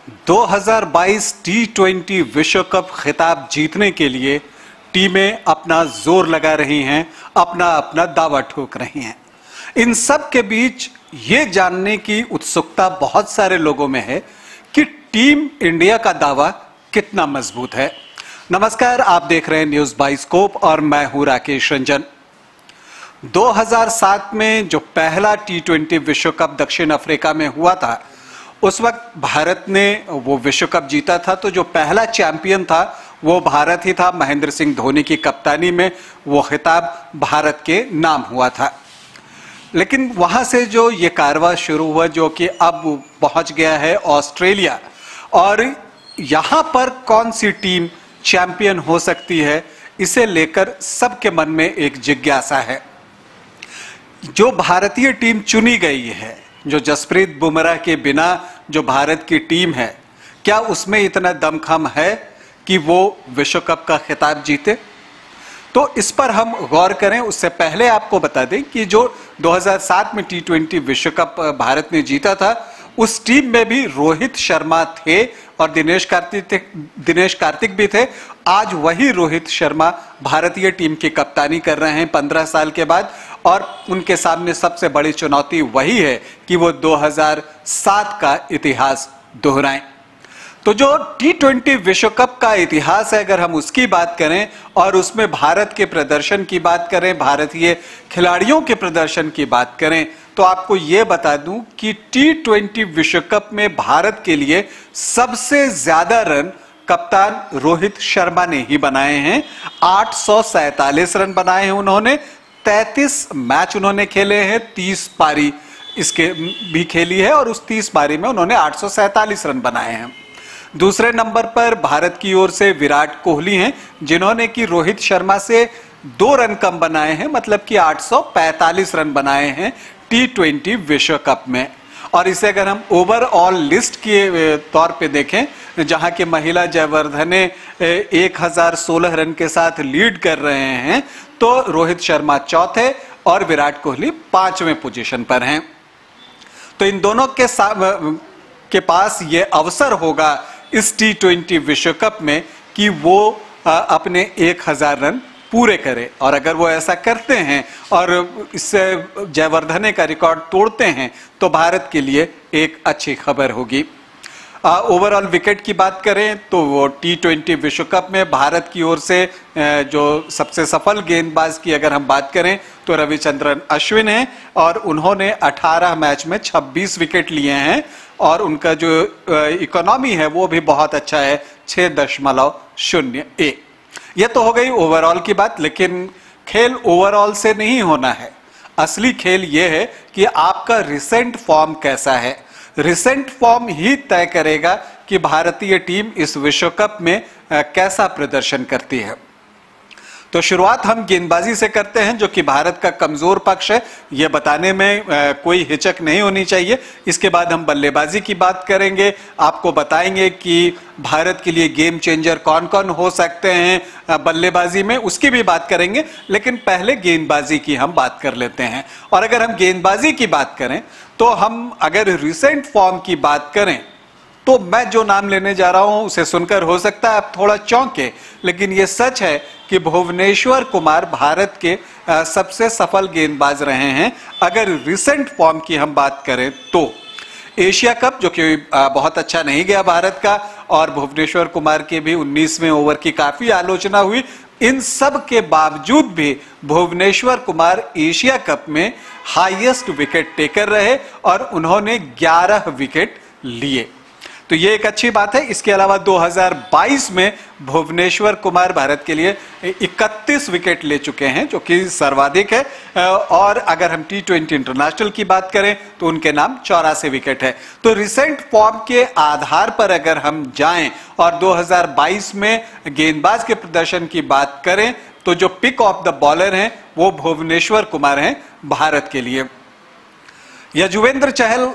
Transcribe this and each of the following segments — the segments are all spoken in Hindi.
2022 टी20 विश्व कप खिताब जीतने के लिए टीमें अपना जोर लगा रही हैं, अपना अपना दावा ठोक रही हैं। इन सब के बीच ये जानने की उत्सुकता बहुत सारे लोगों में है कि टीम इंडिया का दावा कितना मजबूत है। नमस्कार, आप देख रहे हैं न्यूज बाइस्कोप और मैं हूं राकेश रंजन। 2007 में जो पहला टी20 विश्व कप दक्षिण अफ्रीका में हुआ था, उस वक्त भारत ने वो विश्व कप जीता था। तो जो पहला चैंपियन था वो भारत ही था। महेंद्र सिंह धोनी की कप्तानी में वो खिताब भारत के नाम हुआ था। लेकिन वहां से जो ये कारवां शुरू हुआ, जो कि अब पहुंच गया है ऑस्ट्रेलिया, और यहां पर कौन सी टीम चैंपियन हो सकती है, इसे लेकर सबके मन में एक जिज्ञासा है। जो भारतीय टीम चुनी गई है, जो जसप्रीत बुमराह के बिना जो भारत की टीम है, क्या उसमें इतना दमखम है कि वो विश्व कप का खिताब जीते? तो इस पर हम गौर करें। उससे पहले आपको बता दें कि जो 2007 में टी20 विश्व कप भारत ने जीता था, उस टीम में भी रोहित शर्मा थे और दिनेश कार्तिक भी थे। आज वही रोहित शर्मा भारतीय टीम की कप्तानी कर रहे हैं 15 साल के बाद, और उनके सामने सबसे बड़ी चुनौती वही है कि वो 2007 का इतिहास दोहराएं। तो जो टी20 विश्व कप का इतिहास है, अगर हम उसकी बात करें और उसमें भारत के प्रदर्शन की बात करें, भारतीय खिलाड़ियों के प्रदर्शन की बात करें, तो आपको यह बता दूं कि टी20 विश्व कप में भारत के लिए सबसे ज्यादा रन कप्तान रोहित शर्मा ने ही बनाए हैं। 847 रन बनाए हैं उन्होंने। 33 मैच उन्होंने खेले हैं, 30 पारी इसके भी खेली है और उस 30 पारी में उन्होंने 847 रन बनाए हैं। दूसरे नंबर पर भारत की ओर से विराट कोहली हैं, जिन्होंने कि रोहित शर्मा से 2 रन कम बनाए हैं, मतलब कि 845 रन बनाए हैं टी20 विश्व कप में। और इसे अगर हम ओवरऑल लिस्ट के तौर पे देखें, जहां के महिला जयवर्धने 1016 रन के साथ लीड कर रहे हैं, तो रोहित शर्मा चौथे और विराट कोहली 5वें पोजीशन पर हैं। तो इन दोनों के पास ये अवसर होगा इस टी20 विश्व कप में कि वो अपने 1000 रन पूरे करें। और अगर वो ऐसा करते हैं और इससे जयवर्धने का रिकॉर्ड तोड़ते हैं, तो भारत के लिए एक अच्छी खबर होगी। ओवरऑल विकेट की बात करें तो वो टी20 विश्व कप में भारत की ओर से जो सबसे सफल गेंदबाज की अगर हम बात करें तो रविचंद्रन अश्विन हैं, और उन्होंने 18 मैच में 26 विकेट लिए हैं, और उनका जो इकोनॉमी है वो भी बहुत अच्छा है, 6.01। यह तो हो गई ओवरऑल की बात। लेकिन खेल ओवरऑल से नहीं होना है। असली खेल यह है कि आपका रिसेंट फॉर्म कैसा है। रिसेंट फॉर्म ही तय करेगा कि भारतीय टीम इस विश्व कप में कैसा प्रदर्शन करती है। तो शुरुआत हम गेंदबाजी से करते हैं, जो कि भारत का कमजोर पक्ष है, यह बताने में कोई हिचक नहीं होनी चाहिए। इसके बाद हम बल्लेबाजी की बात करेंगे, आपको बताएंगे कि भारत के लिए गेम चेंजर कौन कौन हो सकते हैं बल्लेबाजी में, उसकी भी बात करेंगे। लेकिन पहले गेंदबाजी की हम बात कर लेते हैं। और अगर हम गेंदबाजी की बात करें तो हम अगर रिसेंट फॉर्म की बात करें, तो मैं जो नाम लेने जा रहा हूं उसे सुनकर हो सकता है आप थोड़ा चौंके, लेकिन यह सच है कि भुवनेश्वर कुमार भारत के सबसे सफल गेंदबाज रहे हैं। अगर रिसेंट फॉर्म की हम बात करें तो एशिया कप, जो कि बहुत अच्छा नहीं गया भारत का, और भुवनेश्वर कुमार के भी 19वें ओवर की काफी आलोचना हुई, इन सब के बावजूद भी भुवनेश्वर कुमार एशिया कप में हाईएस्ट विकेट टेकर रहे और उन्होंने 11 विकेट लिए। तो ये एक अच्छी बात है। इसके अलावा 2022 में भुवनेश्वर कुमार भारत के लिए 31 विकेट ले चुके हैं, जो कि सर्वाधिक है। और अगर हम टी20 इंटरनेशनल की बात करें तो उनके नाम 84 विकेट है। तो रिसेंट फॉर्म के आधार पर अगर हम जाएं और 2022 में गेंदबाज के प्रदर्शन की बात करें, तो जो पिक ऑफ द बॉलर हैं वो भुवनेश्वर कुमार हैं भारत के लिए। यजुवेंद्र चहल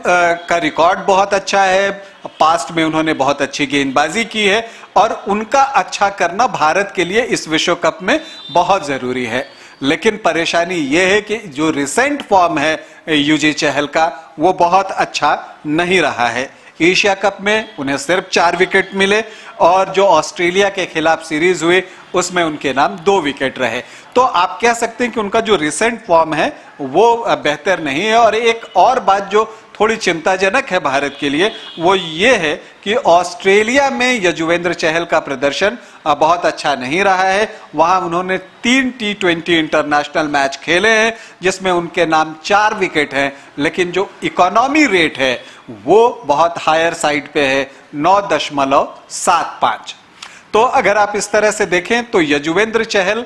का रिकॉर्ड बहुत अच्छा है। पास्ट में उन्होंने बहुत अच्छी गेंदबाजी की है और उनका अच्छा करना भारत के लिए इस विश्व कप में बहुत जरूरी है। लेकिन परेशानी यह है कि जो रिसेंट फॉर्म है युजी चहल का, वो बहुत अच्छा नहीं रहा है। एशिया कप में उन्हें सिर्फ 4 विकेट मिले और जो ऑस्ट्रेलिया के खिलाफ सीरीज हुई उसमें उनके नाम 2 विकेट रहे। तो आप कह सकते हैं कि उनका जो रिसेंट फॉर्म है वो बेहतर नहीं है। और एक और बात जो थोड़ी चिंताजनक है भारत के लिए वो ये है कि ऑस्ट्रेलिया में यजुवेंद्र चहल का प्रदर्शन बहुत अच्छा नहीं रहा है। वहां उन्होंने 3 T20 इंटरनेशनल मैच खेले हैं जिसमें उनके नाम 4 विकेट हैं, लेकिन जो इकोनॉमी रेट है वो बहुत हायर साइड पे है, 9.75। तो अगर आप इस तरह से देखें तो यजुवेंद्र चहल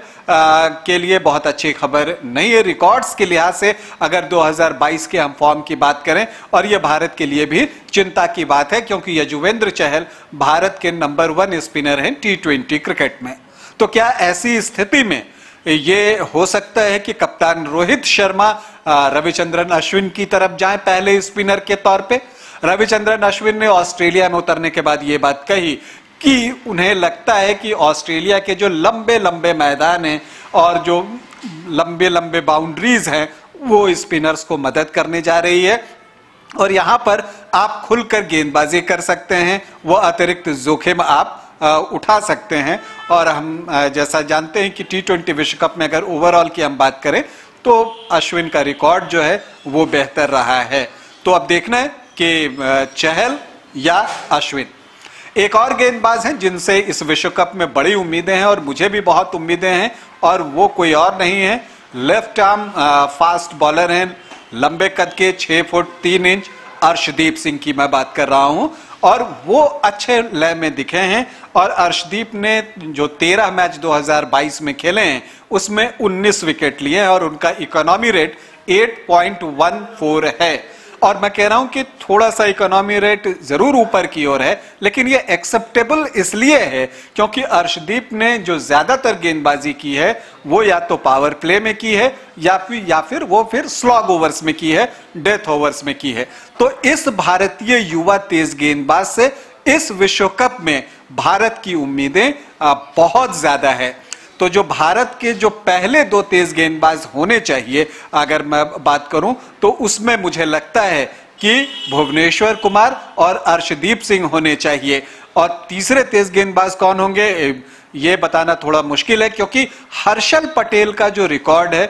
के लिए बहुत अच्छी खबर नहीं है रिकॉर्ड्स के लिहाज से, अगर 2022 के हम फॉर्म की बात करें। और यह भारत के लिए भी चिंता की बात है क्योंकि यजुवेंद्र चहल भारत के नंबर 1 स्पिनर हैं T20 क्रिकेट में। तो क्या ऐसी स्थिति में ये हो सकता है कि कप्तान रोहित शर्मा रविचंद्रन अश्विन की तरफ जाएं पहले स्पिनर के तौर पे? रविचंद्रन अश्विन ने ऑस्ट्रेलिया में उतरने के बाद यह बात कही कि उन्हें लगता है कि ऑस्ट्रेलिया के जो लंबे लंबे मैदान हैं और जो लंबे लंबे बाउंड्रीज हैं वो स्पिनर्स को मदद करने जा रही है और यहां पर आप खुलकर गेंदबाजी कर सकते हैं, वो अतिरिक्त जोखिम आप उठा सकते हैं। और हम जैसा जानते हैं कि T20 विश्व कप में अगर ओवरऑल की हम बात करें तो अश्विन का रिकॉर्ड जो है वो बेहतर रहा है। तो अब देखना है कि चहल या अश्विन। एक और गेंदबाज हैं जिनसे इस विश्व कप में बड़ी उम्मीदें हैं और मुझे भी बहुत उम्मीदें हैं और वो कोई और नहीं है, लेफ्ट आर्म फास्ट बॉलर हैं, लंबे कद के 6 फुट 3 इंच अर्शदीप सिंह की मैं बात कर रहा हूं। और वो अच्छे लय में दिखे हैं और अर्शदीप ने जो 13 मैच 2022 में खेले हैं उसमें 19 विकेट लिए हैं और उनका इकोनॉमी रेट 8.14 है। और मैं कह रहा हूं कि थोड़ा सा इकोनॉमी रेट जरूर ऊपर की ओर है, लेकिन ये एक्सेप्टेबल इसलिए है क्योंकि अर्शदीप ने जो ज्यादातर गेंदबाजी की है वो या तो पावर प्ले में की है या फिर वो स्लॉग ओवर्स में की है, डेथ ओवर्स में की है। तो इस भारतीय युवा तेज गेंदबाज से इस विश्व कप में भारत की उम्मीदें बहुत ज्यादा है। तो जो भारत के जो पहले 2 तेज गेंदबाज होने चाहिए अगर मैं बात करूं तो उसमें मुझे लगता है कि भुवनेश्वर कुमार और अर्शदीप सिंह होने चाहिए। और तीसरे तेज गेंदबाज कौन होंगे ये बताना थोड़ा मुश्किल है क्योंकि हर्षल पटेल का जो रिकॉर्ड है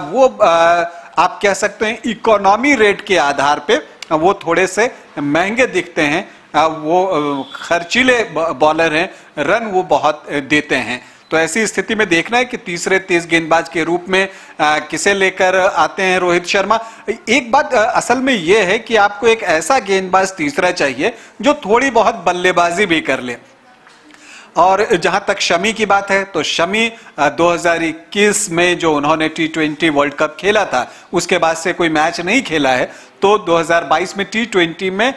वो आप कह सकते हैं इकोनॉमी रेट के आधार पे वो थोड़े से महंगे दिखते हैं, वो खर्चीले बॉलर हैं, रन वो बहुत देते हैं। तो ऐसी स्थिति में देखना है कि तीसरे तेज गेंदबाज के रूप में किसे लेकर आते हैं रोहित शर्मा। एक बात असल में यह है कि आपको एक ऐसा गेंदबाज तीसरा चाहिए जो थोड़ी बहुत बल्लेबाजी भी कर ले। और जहां तक शमी की बात है तो शमी 2021 में जो उन्होंने T20 वर्ल्ड कप खेला था उसके बाद से कोई मैच नहीं खेला है, तो 2022 में T20 में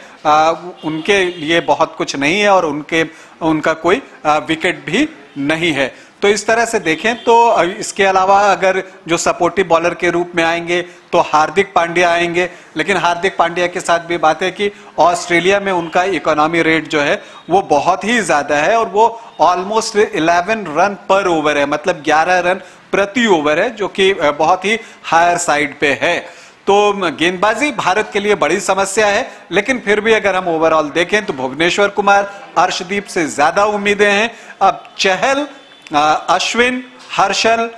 उनके लिए बहुत कुछ नहीं है और उनका कोई विकेट भी नहीं है। तो इस तरह से देखें तो इसके अलावा अगर जो सपोर्टिव बॉलर के रूप में आएंगे तो हार्दिक पांड्या आएंगे, लेकिन हार्दिक पांड्या के साथ भी बात है कि ऑस्ट्रेलिया में उनका इकोनॉमी रेट जो है वो बहुत ही ज्यादा है और वो ऑलमोस्ट 11 रन पर ओवर है, मतलब 11 रन प्रति ओवर है, जो कि बहुत ही हायर साइड पे है। तो गेंदबाजी भारत के लिए बड़ी समस्या है, लेकिन फिर भी अगर हम ओवरऑल देखें तो भुवनेश्वर कुमार, अर्शदीप से ज्यादा उम्मीदें हैं। अब चहल, अश्विन, हर्षल,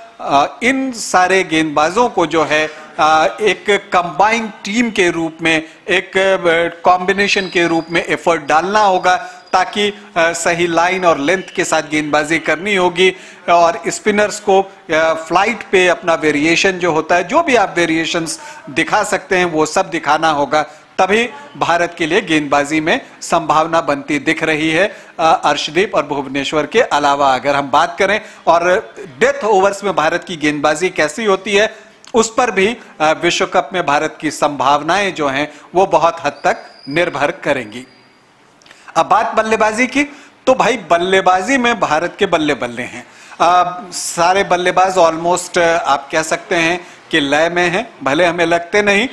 इन सारे गेंदबाजों को जो है एक कंबाइंड टीम के रूप में, एक कॉम्बिनेशन के रूप में एफर्ट डालना होगा ताकि सही लाइन और लेंथ के साथ गेंदबाजी करनी होगी और स्पिनर्स को फ्लाइट पे अपना वेरिएशन जो होता है, जो भी आप वेरिएशंस दिखा सकते हैं वो सब दिखाना होगा, तभी भारत के लिए गेंदबाजी में संभावना बनती दिख रही है। अर्शदीप और भुवनेश्वर के अलावा अगर हम बात करें और डेथ ओवर्स में भारत की गेंदबाजी कैसी होती है उस पर भी विश्व कप में भारत की संभावनाएं जो हैं वो बहुत हद तक निर्भर करेंगी। अब बात बल्लेबाजी की, तो भाई बल्लेबाजी में भारत के बल्ले बल्ले हैं। सारे बल्लेबाज ऑलमोस्ट आप कह सकते हैं कि लय में हैं, भले हमें लगते नहीं,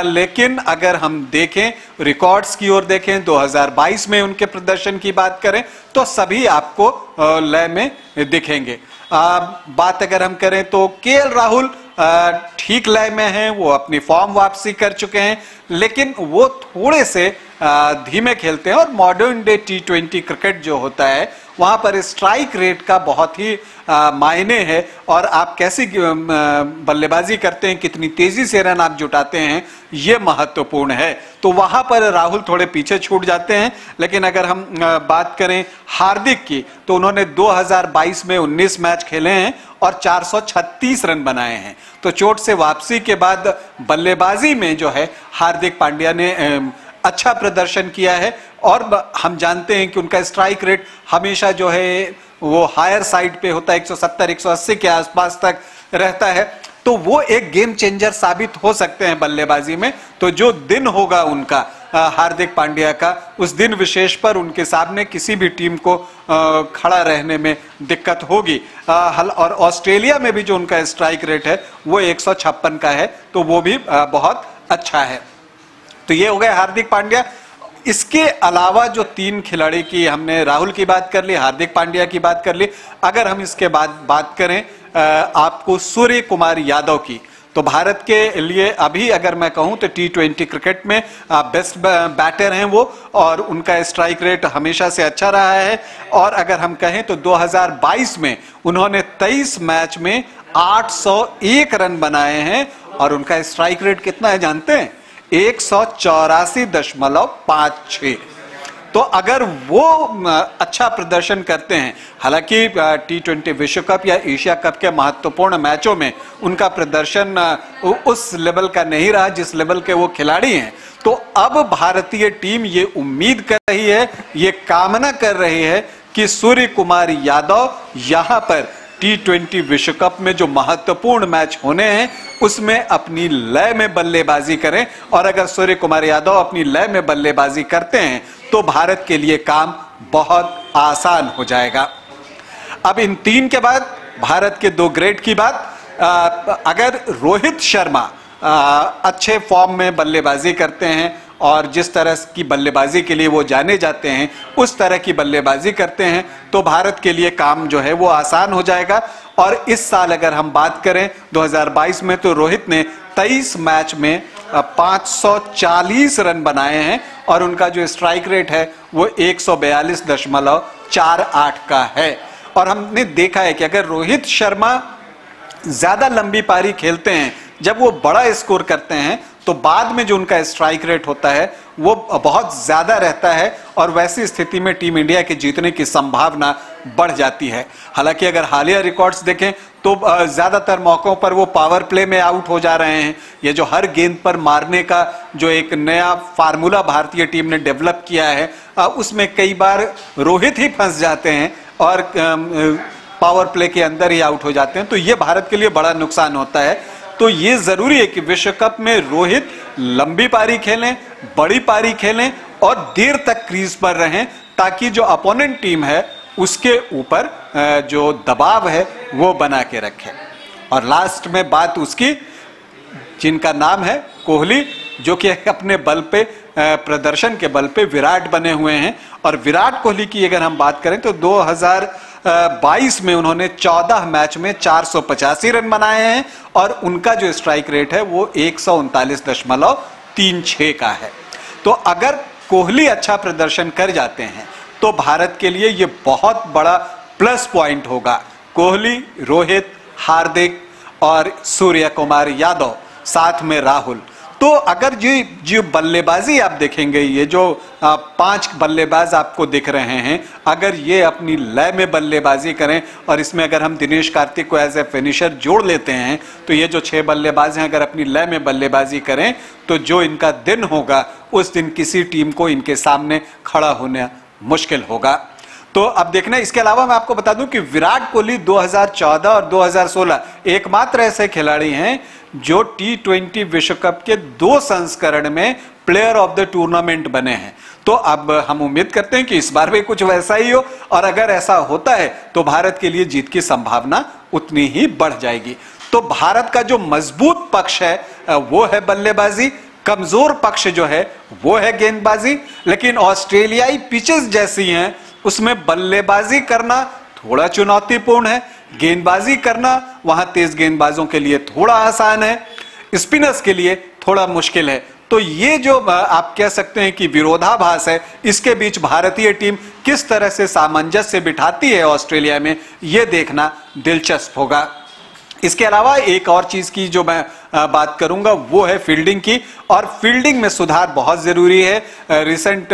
लेकिन अगर हम देखें रिकॉर्ड्स की ओर देखें, 2022 में उनके प्रदर्शन की बात करें तो सभी आपको लय में दिखेंगे। बात अगर हम करें तो केएल राहुल ठीक लय में हैं, वो अपनी फॉर्म वापसी कर चुके हैं, लेकिन वो थोड़े से धीमे खेलते हैं। और मॉडर्न डे टी20 क्रिकेट जो होता है वहां पर स्ट्राइक रेट का बहुत ही मायने है, और आप कैसी बल्लेबाजी करते हैं, कितनी तेजी से रन आप जुटाते हैं, ये महत्वपूर्ण है। तो वहां पर राहुल थोड़े पीछे छूट जाते हैं। लेकिन अगर हम बात करें हार्दिक की, तो उन्होंने 2022 में 19 मैच खेले हैं और 436 रन बनाए हैं। तो चोट से वापसी के बाद बल्लेबाजी में जो है हार्दिक पांड्या ने अच्छा प्रदर्शन किया है, और हम जानते हैं कि उनका स्ट्राइक रेट हमेशा जो है वो हायर साइड पे होता है, 170-180 के आसपास तक रहता है। तो वो एक गेम चेंजर साबित हो सकते हैं बल्लेबाजी में। तो जो दिन होगा उनका हार्दिक पांड्या का, उस दिन विशेष पर उनके सामने किसी भी टीम को खड़ा रहने में दिक्कत होगी। और ऑस्ट्रेलिया में भी जो उनका स्ट्राइक रेट है वो 156 का है, तो वो भी बहुत अच्छा है। तो ये हो गए हार्दिक पांड्या। इसके अलावा जो 3 खिलाड़ी की, हमने राहुल की बात कर ली, हार्दिक पांड्या की बात कर ली, अगर हम इसके बाद बात करें आपको सूर्य कुमार यादव की, तो भारत के लिए अभी अगर मैं कहूं तो टी20 क्रिकेट में बेस्ट बैटर हैं वो, और उनका स्ट्राइक रेट हमेशा से अच्छा रहा है। और अगर हम कहें तो 2022 में उन्होंने 23 मैच में 801 रन बनाए हैं, और उनका स्ट्राइक रेट कितना है जानते हैं? 184.56। तो अगर वो अच्छा प्रदर्शन करते हैं, हालांकि टी20 विश्व कप या एशिया कप के महत्वपूर्ण मैचों में उनका प्रदर्शन उस लेवल का नहीं रहा जिस लेवल के वो खिलाड़ी हैं, तो अब भारतीय टीम ये उम्मीद कर रही है, ये कामना कर रही है कि सूर्य कुमार यादव यहां पर टी20 विश्व कप में जो महत्वपूर्ण मैच होने हैं उसमें अपनी लय में बल्लेबाजी करें। और अगर सूर्य कुमार यादव अपनी लय में बल्लेबाजी करते हैं तो भारत के लिए काम बहुत आसान हो जाएगा। अब इन 3 के बाद भारत के 2 ग्रेड की बात, अगर रोहित शर्मा अच्छे फॉर्म में बल्लेबाजी करते हैं और जिस तरह की बल्लेबाजी के लिए वो जाने जाते हैं उस तरह की बल्लेबाजी करते हैं, तो भारत के लिए काम जो है वो आसान हो जाएगा। और इस साल अगर हम बात करें 2022 में, तो रोहित ने 23 मैच में 540 रन बनाए हैं, और उनका जो स्ट्राइक रेट है वो 142.48 का है। और हमने देखा है कि अगर रोहित शर्मा ज्यादा लंबी पारी खेलते हैं, जब वो बड़ा स्कोर करते हैं, तो बाद में जो उनका स्ट्राइक रेट होता है वो बहुत ज्यादा रहता है, और वैसी स्थिति में टीम इंडिया के जीतने की संभावना बढ़ जाती है। हालांकि अगर हालिया रिकॉर्ड्स देखें तो ज्यादातर मौकों पर वो पावर प्ले में आउट हो जा रहे हैं। ये जो हर गेंद पर मारने का जो एक नया फार्मूला भारतीय टीम ने डेवलप किया है, उसमें कई बार रोहित ही फंस जाते हैं और पावर प्ले के अंदर ही आउट हो जाते हैं। तो ये भारत के लिए बड़ा नुकसान होता है। तो ये जरूरी है कि विश्व कप में रोहित लंबी पारी खेलें, बड़ी पारी खेलें और देर तक क्रीज पर रहें, ताकि जो अपोनेंट टीम है उसके ऊपर जो दबाव है वो बना के रखें। और लास्ट में बात उसकी जिनका नाम है कोहली, जो कि अपने बल पे प्रदर्शन के बल पे विराट बने हुए हैं। और विराट कोहली की अगर हम बात करें तो 2022 में उन्होंने 14 मैच में 485 रन बनाए हैं, और उनका जो स्ट्राइक रेट है वो 139.36 का है। तो अगर कोहली अच्छा प्रदर्शन कर जाते हैं तो भारत के लिए ये बहुत बड़ा प्लस पॉइंट होगा। कोहली, रोहित, हार्दिक और सूर्य कुमार यादव, साथ में राहुल। तो अगर जो बल्लेबाजी आप देखेंगे, ये जो 5 बल्लेबाज आपको दिख रहे हैं, अगर ये अपनी लय में बल्लेबाजी करें, और इसमें अगर हम दिनेश कार्तिक को एज ए फिनिशर जोड़ लेते हैं, तो ये जो 6 बल्लेबाज हैं अगर अपनी लय में बल्लेबाजी करें, तो जो इनका दिन होगा उस दिन किसी टीम को इनके सामने खड़ा होना मुश्किल होगा। तो अब देखना, इसके अलावा मैं आपको बता दूं कि विराट कोहली 2014 और 2016 एकमात्र ऐसे खिलाड़ी हैं जो टी20 विश्व कप के 2 संस्करण में प्लेयर ऑफ द टूर्नामेंट बने हैं। तो अब हम उम्मीद करते हैं कि इस बार भी कुछ वैसा ही हो, और अगर ऐसा होता है तो भारत के लिए जीत की संभावना उतनी ही बढ़ जाएगी। तो भारत का जो मजबूत पक्ष है वो है बल्लेबाजी, कमजोर पक्ष जो है वो है गेंदबाजी। लेकिन ऑस्ट्रेलियाई पिचेस जैसी हैं, उसमें बल्लेबाजी करना थोड़ा चुनौतीपूर्ण है, गेंदबाजी करना वहां तेज गेंदबाजों के लिए थोड़ा आसान है, स्पिनर्स के लिए थोड़ा मुश्किल है। तो ये जो आप कह सकते हैं कि विरोधाभास है, इसके बीच भारतीय टीम किस तरह से सामंजस्य बिठाती है ऑस्ट्रेलिया में, यह देखना दिलचस्प होगा। इसके अलावा एक और चीज की जो मैं बात करूंगा वो है फील्डिंग की, और फील्डिंग में सुधार बहुत जरूरी है। रिसेंट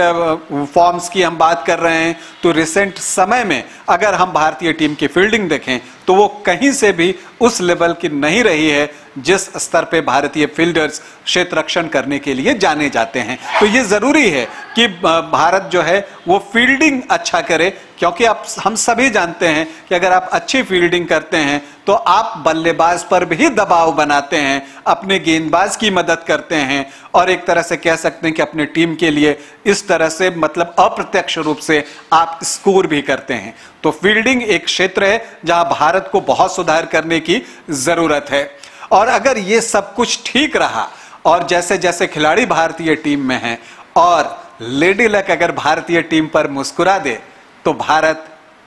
फॉर्म्स की हम बात कर रहे हैं तो रिसेंट समय में अगर हम भारतीय टीम की फील्डिंग देखें तो वो कहीं से भी उस लेवल की नहीं रही है जिस स्तर पे भारतीय फील्डर्स क्षेत्र रक्षण करने के लिए जाने जाते हैं। तो ये जरूरी है कि भारत जो है वो फील्डिंग अच्छा करे, क्योंकि आप हम सभी जानते हैं कि अगर आप अच्छी फील्डिंग करते हैं तो आप बल्लेबाज पर भी दबाव बनाते हैं, अपने गेंदबाज की मदद करते हैं, और एक तरह से कह सकते हैं कि अपने टीम के लिए इस तरह से मतलब अप्रत्यक्ष रूप से आप स्कोर भी करते हैं। तो फील्डिंग एक क्षेत्र है जहां भारत को बहुत सुधार करने की जरूरत है। और अगर ये सब कुछ ठीक रहा और जैसे जैसे खिलाड़ी भारतीय टीम में हैं और लेडी लक अगर भारतीय टीम पर मुस्कुरा दे तो भारत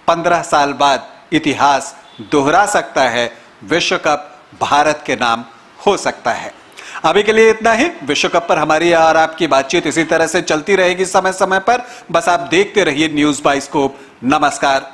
15 साल बाद इतिहास दोहरा सकता है, विश्व कप भारत के नाम हो सकता है। अभी के लिए इतना ही। विश्व कप पर हमारी और आपकी बातचीत इसी तरह से चलती रहेगी समय समय पर। बस आप देखते रहिए न्यूज़ बाइस्कोप। नमस्कार।